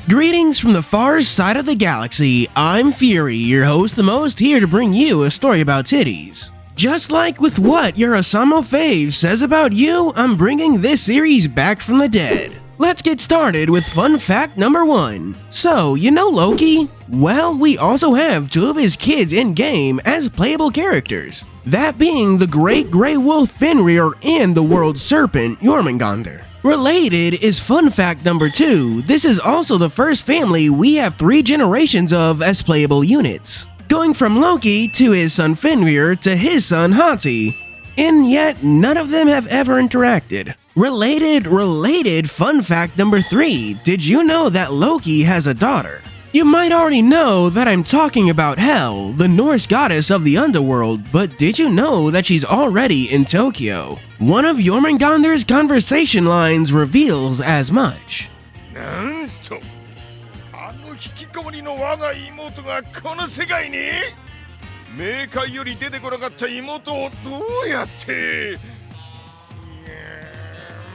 Greetings from the far side of the galaxy, I'm Fury, your host the most, here to bring you a story about titties. Just like with what your HOUSMAO fave says about you, I'm bringing this series back from the dead. Let's get started with fun fact number 1. So, you know Loki? Well, we also have 2 of his kids in-game as playable characters. That being the great grey wolf Fenrir and the world serpent Jormungandr. Related is fun fact number 2. This is also the first family we have 3 generations of as playable units. Going from Loki to his son Fenrir to his son Hati. And yet none of them have ever interacted. Related fun fact number 3. Did you know that Loki has a daughter? You might already know that I'm talking about Hel, the Norse goddess of the underworld, but did you know that she's already in Tokyo? One of Jormungandr's conversation lines reveals as much. なんとあの引きこもりの我が妹がこの世界に冥界より出てこなかった妹をどうやっていや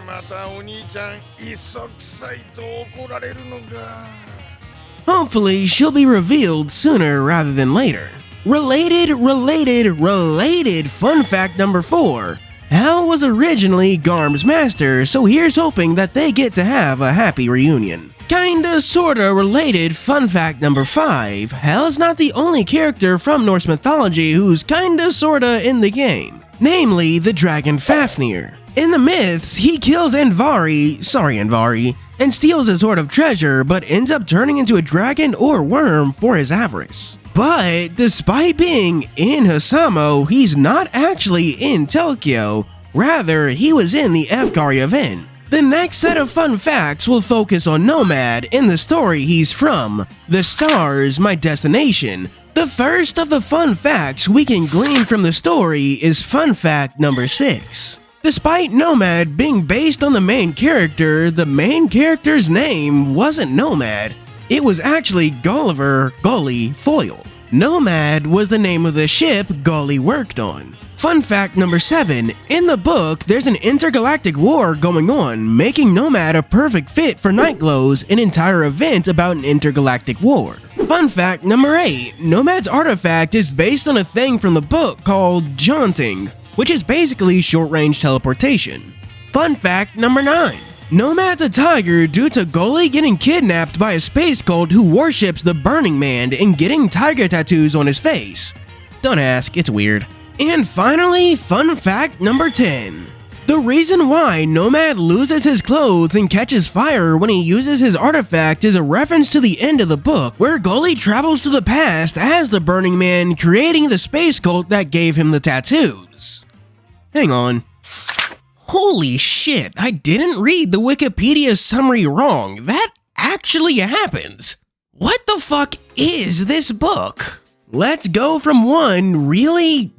またお兄ちゃん磯臭いと怒られるのか Hopefully, she'll be revealed sooner rather than later. Related fun fact number 4. Hel was originally Garm's master, so here's hoping that they get to have a happy reunion. Kinda sorta related fun fact number 5. Hel's not the only character from Norse mythology who's kinda sorta in the game, namely the dragon Fafnir. In the myths, he kills Andvari, and steals a sort of treasure, but ends up turning into a dragon or worm for his avarice. But despite being in HOUSMAO, he's not actually in Tokyo, rather he was in the Efgari event. The next set of fun facts will focus on Nomad and the story he's from. The stars, my destination. The first of the fun facts we can glean from the story is fun fact number 6. Despite Nomad being based on the main character's name wasn't Nomad. It was actually Gulliver Gully Foyle. Nomad was the name of the ship Gully worked on. Fun fact number 7. In the book, there's an intergalactic war going on, making Nomad a perfect fit for Nightglow's, an entire event about an intergalactic war. Fun fact number 8. Nomad's artifact is based on a thing from the book called jaunting, which is basically short-range teleportation. Fun fact number 9. Nomad's a tiger due to Gully getting kidnapped by a space cult who worships the Burning Man and getting tiger tattoos on his face. Don't ask, it's weird. And finally, fun fact number 10. The reason why Nomad loses his clothes and catches fire when he uses his artifact is a reference to the end of the book, where Gully travels to the past as the Burning Man, creating the space cult that gave him the tattoos. Hang on. Holy shit, I didn't read the Wikipedia summary wrong. That actually happens. What the fuck is this book? Let's go from one really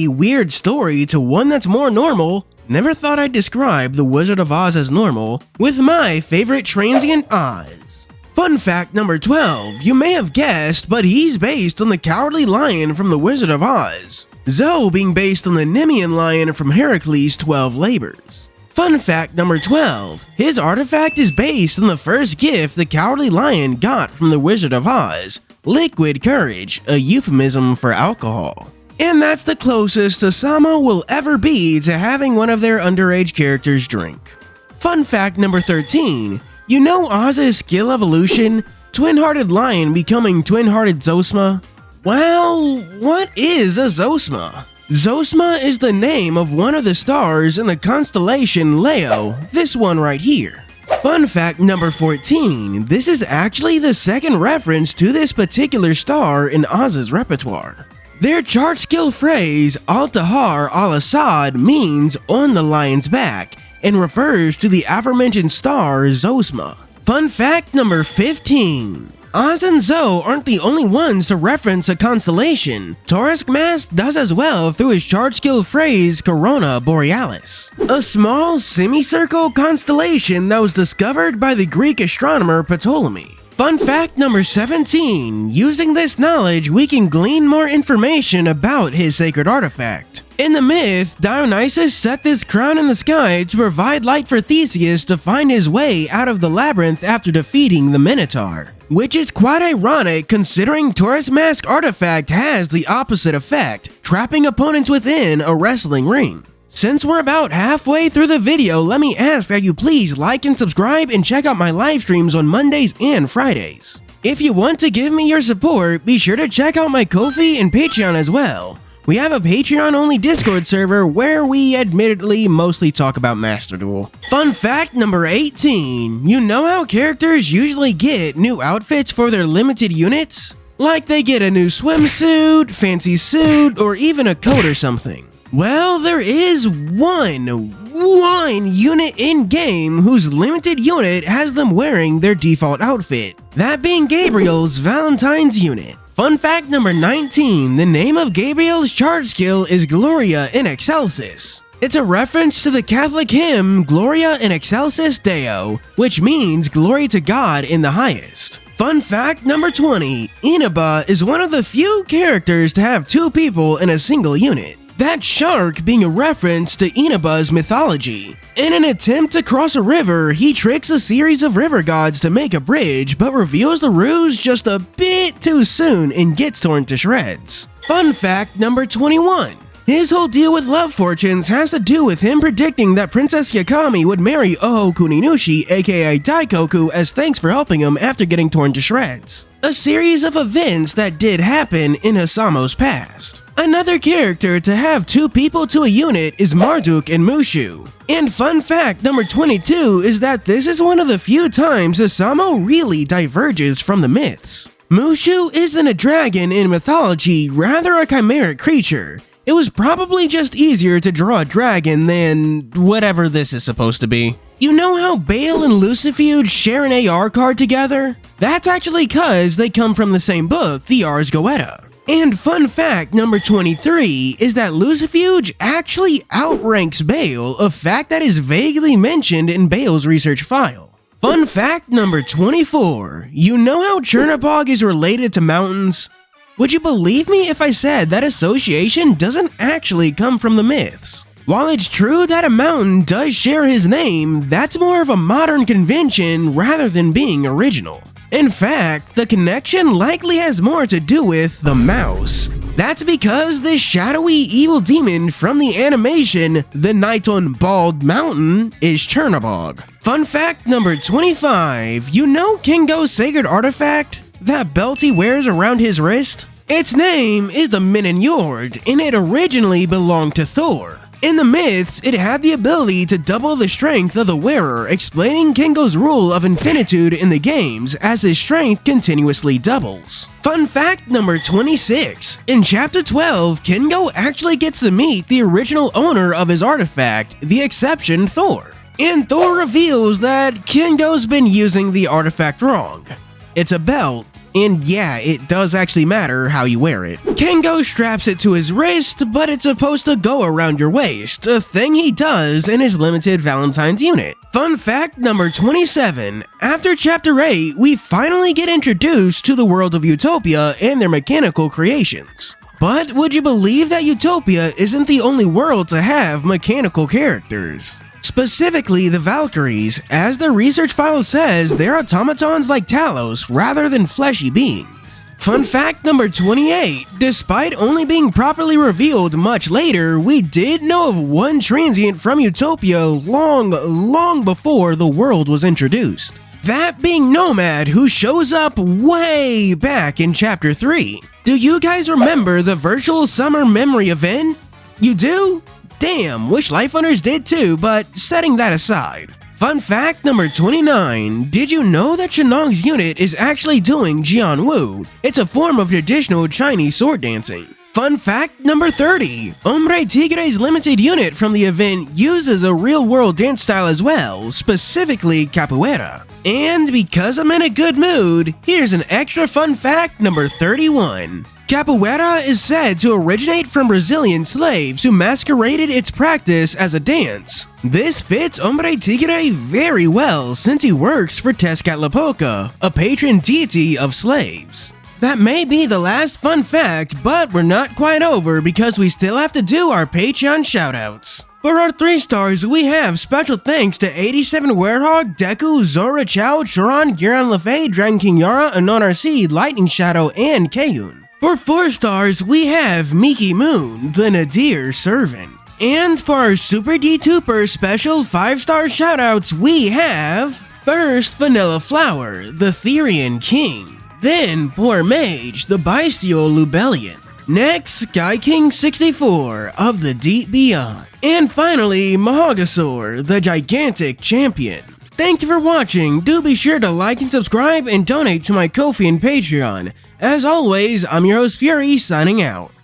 weird story to one that's more normal. Never thought I'd describe The Wizard of Oz as normal, with my favorite transient Oz. Fun fact number 12. You may have guessed, but he's based on the Cowardly Lion from The Wizard of Oz. Zoe being based on the Nemean Lion from Heracles' 12 Labors. Fun fact number 12. His artifact is based on the first gift the Cowardly Lion got from The Wizard of Oz, liquid courage, a euphemism for alcohol. And that's the closest HOUSMAO will ever be to having one of their underage characters drink. Fun fact number 13. You know Oz's skill evolution? Twin-hearted lion becoming twin-hearted Zosma? Well, what is a Zosma? Zosma is the name of one of the stars in the constellation Leo, this one right here. Fun fact number 14. This is actually the second reference to this particular star in Oz's repertoire. Their chart skill phrase, Al-Tahar al-Assad, means on the lion's back, and refers to the aforementioned star Zosma. Fun fact number 15. Oz and Zoe aren't the only ones to reference a constellation. Taurus does as well through his chart skill phrase Corona Borealis, a small semicircle constellation that was discovered by the Greek astronomer Ptolemy. Fun fact number 17. Using this knowledge, we can glean more information about his sacred artifact. In the myth, Dionysus set this crown in the sky to provide light for Theseus to find his way out of the labyrinth after defeating the Minotaur. Which is quite ironic considering Taurus Mask artifact has the opposite effect, trapping opponents within a wrestling ring. Since we're about halfway through the video, let me ask that you please like and subscribe and check out my live streams on Mondays and Fridays. If you want to give me your support, be sure to check out my Ko-fi and Patreon as well. We have a Patreon-only Discord server where we admittedly mostly talk about Master Duel. Fun fact number 18. You know how characters usually get new outfits for their limited units? Like they get a new swimsuit, fancy suit, or even a coat or something. Well, there is one unit in-game whose limited unit has them wearing their default outfit. That being Gabriel's Valentine's unit. Fun fact number 19, the name of Gabriel's charge skill is Gloria in Excelsis. It's a reference to the Catholic hymn Gloria in Excelsis Deo, which means glory to God in the highest. Fun fact number 20, Inaba is one of the few characters to have two people in a single unit. That shark being a reference to Inaba's mythology. In an attempt to cross a river, he tricks a series of river gods to make a bridge, but reveals the ruse just a bit too soon and gets torn to shreds. Fun fact number 21. His whole deal with love fortunes has to do with him predicting that Princess Yakami would marry Oho Kuninushi, aka Daikoku, as thanks for helping him after getting torn to shreds. A series of events that did happen in HOUSMAO's past. Another character to have two people to a unit is Marduk and Mushu. And fun fact number 22 is that this is one of the few times HOUSMAO really diverges from the myths. Mushu isn't a dragon in mythology, rather a chimeric creature. It was probably just easier to draw a dragon than whatever this is supposed to be. You know how Bale and Lucifuge share an AR card together? That's actually cause they come from the same book, the Ars Goetia. And fun fact number 23 is that Lucifuge actually outranks Bale, a fact that is vaguely mentioned in Bale's research file. Fun fact number 24, you know how Chernobog is related to mountains? Would you believe me if I said that association doesn't actually come from the myths? While it's true that a mountain does share his name, that's more of a modern convention rather than being original. In fact, the connection likely has more to do with the mouse. That's because this shadowy evil demon from the animation The Night on Bald Mountain is Chernobog. Fun fact number 25, you know Kingo's sacred artifact? That belt he wears around his wrist? Its name is the Minenjord, and it originally belonged to Thor. In the myths, it had the ability to double the strength of the wearer, explaining Kingo's rule of infinitude in the games as his strength continuously doubles. Fun fact number 26. In chapter 12, Kingo actually gets to meet the original owner of his artifact, the exception Thor. And Thor reveals that Kingo's been using the artifact wrong. It's a belt. And yeah, it does actually matter how you wear it. Kingo straps it to his wrist, but it's supposed to go around your waist, a thing he does in his limited Valentine's unit. Fun fact number 27. After chapter 8, we finally get introduced to the world of Utopia and their mechanical creations. But would you believe that Utopia isn't the only world to have mechanical characters? Specifically the Valkyries, as the research file says, they're automatons like Talos rather than fleshy beings. Fun fact number 28, despite only being properly revealed much later, we did know of one transient from Utopia long before the world was introduced. That being Nomad, who shows up way back in chapter 3. Do you guys remember the virtual summer memory event? You do? Damn, wish Life Hunters did too, but setting that aside. Fun fact number 29, did you know that Shenong's unit is actually doing Jian Wu? It's a form of traditional Chinese sword dancing. Fun fact number 30, Hombre Tigre's limited unit from the event uses a real-world dance style as well, specifically capoeira. And because I'm in a good mood, here's an extra fun fact number 31. Capoeira is said to originate from Brazilian slaves who masqueraded its practice as a dance. This fits Hombre Tigre very well since he works for Tezcatlipoca, a patron deity of slaves. That may be the last fun fact, but we're not quite over because we still have to do our Patreon shoutouts. For our 3 stars, we have special thanks to 87 Werehog, Deku, Zora Chow, Choron, Giron Lefay, Dragon King Yara, Anon RC, Lightning Shadow, and Kayun. For 4 stars, we have Miki Moon, the Nadir Servant. And for our Super D-Tuper special 5-star shoutouts, we have first Vanilla Flower, the Therian King. Then Poor Mage, the Bestial Lubellion. Next, Sky King 64 of the Deep Beyond. And finally, Mahagasaur, the Gigantic Champion. Thank you for watching. Do be sure to like and subscribe and donate to my Ko-fi and Patreon. As always, I'm your host Fury, signing out.